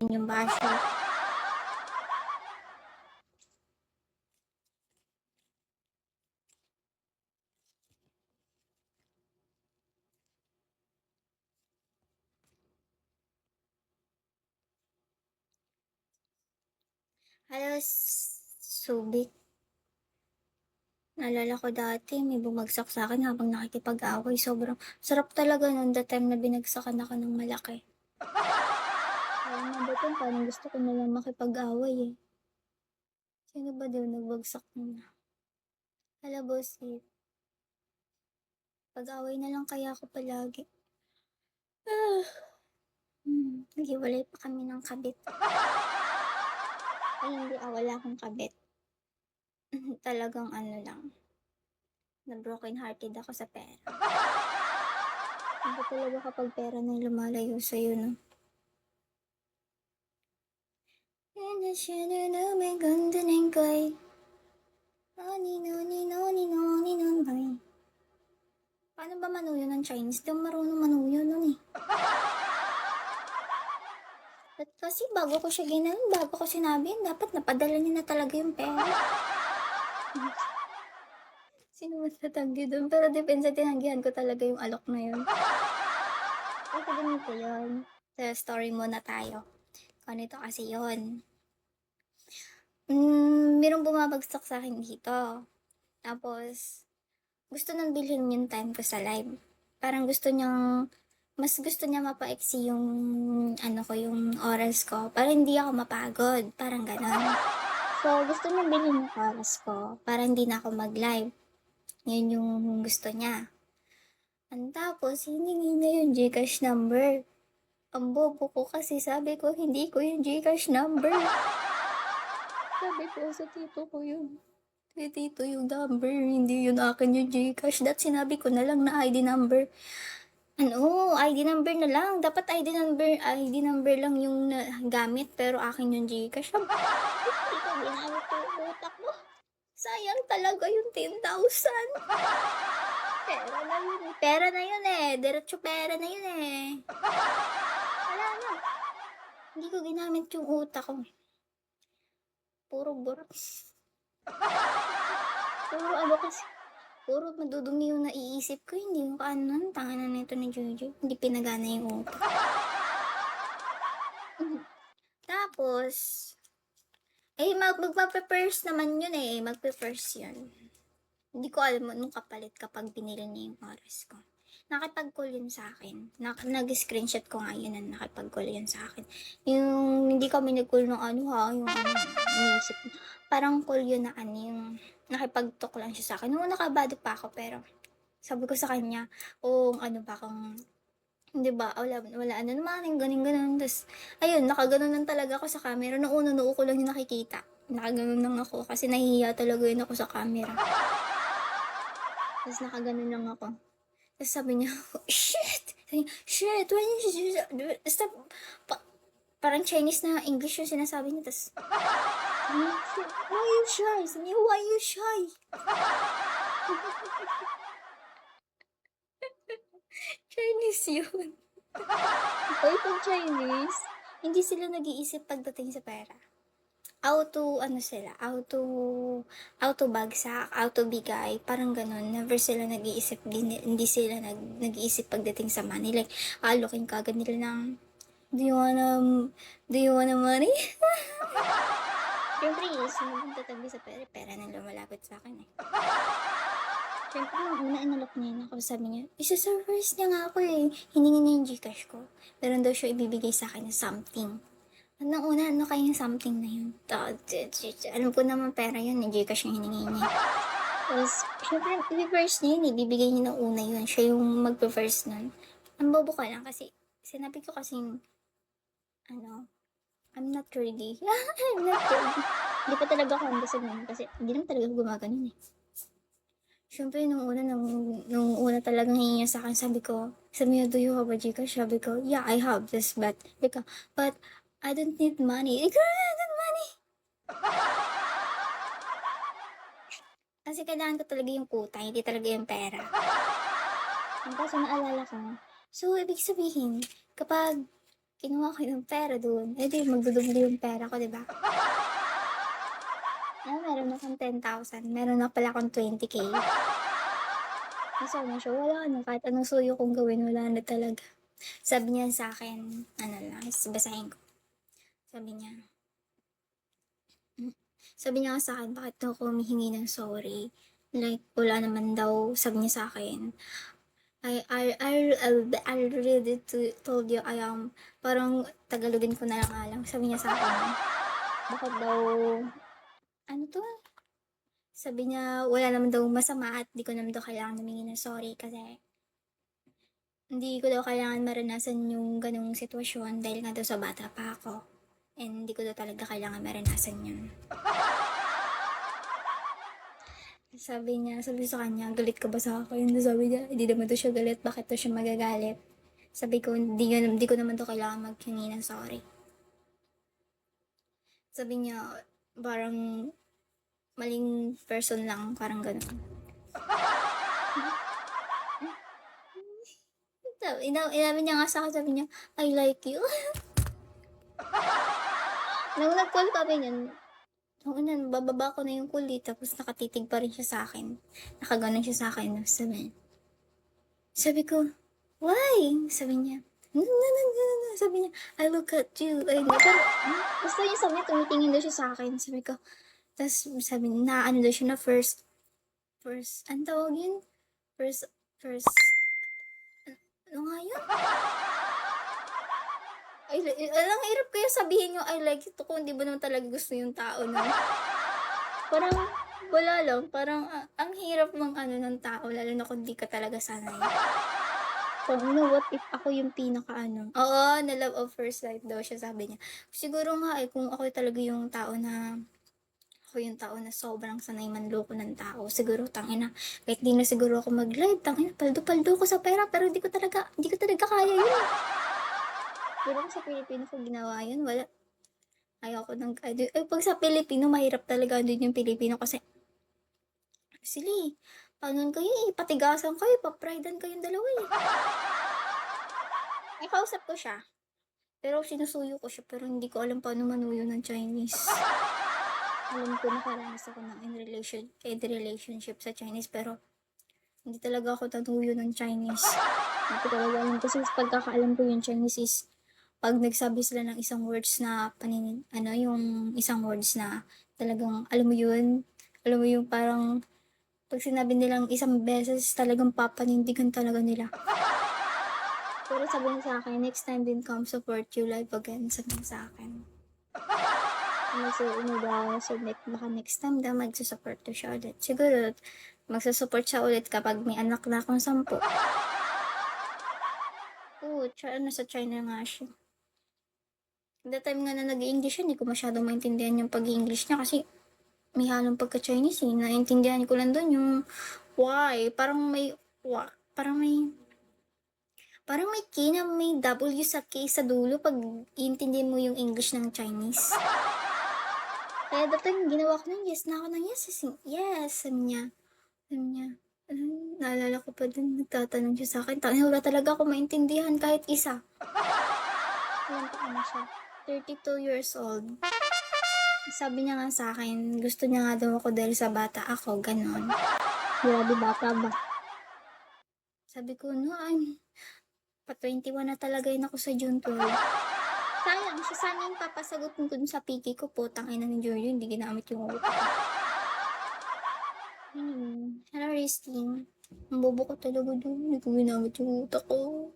Yun yung basher. Halos subik. Naalala ko dati may bumagsak sa akin habang nakikipag-away. Sobrang sarap talaga nun the time na binagsakan ako ng malaki. Parang nga ba parang gusto ko na lang makipag-away eh. Sino ba daw nagbagsak nun? Hala bossy, pag-away na lang kaya ako palagi. Naghiwalay pa kami ng kabit. Ay hindi, wala akong kabit. Talagang ano lang, na broken hearted ako sa pera. Iba talaga kapag pera na lumalayo sa'yo, no? may ganda ng kay. Paano ba manuyo ng Chinese? Di ako marunong manuyo nun eh. At kasi bago ko siya ginanon, bago ko sinabi yun, dapat napadala niya na talaga yung pera. Sino mas tatanggi doon? Pero depensa tinanggihan ko talaga yung alok na yun. Kasi ganito yun. So, story muna tayo. Ganito kasi yun. Merong bumabagsak sa akin dito. Tapos, gusto nang bilhin yung time ko sa live. Parang mas gusto niya mapaiksi yung, ano ko, yung oras ko. Para hindi ako mapagod. Parang ganon. So, gusto niya bilhin yung oras ko. Para hindi na ako mag-live. Yun yung gusto niya. Ang tapos, hiningi niya yung Gcash number. Ang bobo ko kasi sabi ko, hindi ko yung Gcash number. Sabi ko sa tito ko yun. Tito yung number, hindi yun akin yung Gcash. That sinabi ko na lang na ID number. Ano, ID number na lang. Dapat ID number lang yung gamit, pero akin yung Gcash. Hindi ko ginamit yung utak mo. Sayang talaga yung 10,000. Pera na yun eh. Pera na yun eh. Diretso pera na yun eh. Wala na. Hindi ko ginamit yung utak ko. Puro burot. Puro ano kasi. Puro madudumi yung naiisip ko. Hindi ko kaano. Tanganan nito ni Jojo. Hindi pinagana yung utak. Tapos, magpa-first naman yun eh. Magpa-first yun. Hindi ko alam anong kapalit kapag binili niya yung oras ko. Nakipag-call yun sa akin. Nag-screenshot ko nga yun na nakipag-call yun sa akin. Yung hindi kami nag-call ng ano ha, yung ano, iniisip. Parang call yun na ano, yung nakipag-talk lang siya sa akin. Nung nakabado pa ako, pero sabi ko sa kanya, ano ba kung, hindi ba, wala ano naman, ganing-ganon. Tapos, ayun, nakaganon lang talaga ako sa camera. Noong noo ko lang yung nakikita. Nakaganon lang ako kasi nahihiya talaga yun ako sa camera. Tapos nakaganon lang ako. Tapos sabi niya, shit! Sabi niya, shit! Why you stop? Parang Chinese na English yung sinasabi niya. Tapos, sabi niya, shit, why you shy? Sabi niya, why you shy? Chinese yun. Oy, pag Chinese, hindi sila nag-iisip pagdating sa pera. Auto bagsak, auto bigay, parang ganun. Never sila nag-iisip, hindi sila nag-iisip pagdating sa money. Like, looking kagad nila ng, do you wanna money? Siyempre, sinabing tatagli sa pera, pera na lumalapit sa akin eh. Siyempre, nung una inalok niya yun ako, sabi niya, isa-surprise niya nga ako eh. Hiningi niya yung Gcash ko. Meron daw siya ibibigay sa akin na something. Nang una, ano kayang something na yun? Alam ko naman pera yun, Gcash yung hiningi niya. Tapos, syempre, i-first niya yun, ibibigay niya ng una yun. Siya yung magpe-first nun. Ang bobo ka lang kasi, sinabi ko kasing, I'm not ready. I'm not ready. Hindi pa talaga ako handa sa ganun kasi hindi naman talaga ako gumaganon eh. Syempre, nung una talagang hihingi sa akin, sabi niya, do you have a Gcash? Sabi ko, yeah, I have this, but I don't need money. Ikaw na need money! Kasi kailangan ko talaga yung kuta, hindi talaga yung pera. Ang kaso naalala ko, so, ibig sabihin, kapag kinuha ko yung pera dun, eh di magdudubli yung pera ko, 'di ba? Meron akong 10,000, meron na pala akong 20K. Nasaan na siya, wala na, kahit anong suyo kong gawin, wala na talaga. Sabi niya sa'kin, ano lang, basahin ko. Sabi niya, sabi niya nga sa'kin, bakit daw ako humihingi ng sorry? Like, wala naman daw, sabi niya sa'kin, I already told you I am, parang Tagalogin ko na lang nga lang. Sabi niya sa'kin, bakit daw, ano 'to, sabi niya wala naman daw masama at di ko naman daw kailangan humingi ng sorry kasi hindi ko daw kailangan maranasan yung gano'ng sitwasyon dahil nga daw sa bata pa ako, and hindi ko daw talaga kailangan maranasan yun. Sabi ko sa kanya, "Galit ka ba sa akin?" Sabi niya, "Hindi naman daw siya galit, bakit daw siya magagalit?" Sabi ko, "Hindi ko naman daw kailangan maghingi ng sorry." Sabi niya, parang maling person lang, parang gano'n. Inamin niya nga sa'kin, sabi niya, "I like you." Nung nag-call kami niyan, oo na, bababa ko na yung kulit tapos nakatitig pa rin siya sa'kin. Nakagano'n siya sa'kin tapos sabi ko, "Why?" Sabi niya, "No, no, no, no, no." Sabi niya, "I look at you." Ay, hindi, pero basta yung sabi niya tumitingin daw siya sa'kin. Sabi ko, ta's sabi niya, naano daw siya na first, anong tawag yun? First, first, ano nga yun? Ang hirap kaya sabihin yung I like you to kung di mo naman talaga gusto yung tao na. Parang wala lang, parang ang hirap ano ng tao lalo na kung di ka talaga sanay. Kung you know what if ako yung pinaka-ano, oo, na love of first sight daw siya, sabi niya. Siguro nga, kung ako yung tao na sobrang sanay manloko ng tao, siguro tangina, kahit di na siguro ako mag-live, tangina, paldo-paldo ko sa pera, pero hindi ko talaga kaya yun. Pero kung sa Pilipino ko ginawa yun, wala. Ayoko ng, pag sa Pilipino, mahirap talaga din yung Pilipino kasi, sila panon kayo patigasan kayo, papridean kayong dalawa kausap ko siya, pero sinusuyo ko siya, pero hindi ko alam paano manuyo ng Chinese. Alam ko nakaranas ako ng in relationship sa Chinese, pero hindi talaga ako tanuyo ng Chinese. Hindi ko talaga alam kasi pagkakaalam ko yung Chinese is pag nagsabi sila ng isang words na yung isang words na talagang alam mo yung parang pag sinabi nilang isang beses talagang papanindigan talaga nila. Pero sabi niya sa'kin, "Next time din come support you live again," sabi niya sa'kin. So, baka next time daw magsu-support to siya ulit. Siguro magsu-support siya ulit kapag may anak na akong 10. Oo, nasa China nga siya. That time nga na nag-i-English yun, 'di ko masyadong maintindihan yung pag-i-English niya kasi may halong pagka-Chinese, Naintindihan ko lang dun yung why, parang may K na may W sa K sa dulo pag iintindihin mo yung English ng Chinese. Kaya that time ginawa ko ng yes na ako ng yes, yes, sabi niya, naalala ko pa dun, nagtatanong siya sa'kin, wala talaga akong maintindihan kahit isa. Ilang taon na siya? 32 years old. Sabi niya nga sa'kin, gusto niya nga daw ako dahil sa bata ako, gano'n. Grabe, bata ba? Sabi ko, no, pa-21 na talaga yun ako sa June 12. Sayang, siya sana yung papasagot ko dun sa piki ko, putang-ina ni Giorgio, hindi ginamit yung utak ko. Hello, Ristin. Ang bobo ko talaga dun, hindi ko ginamit yung utak ko.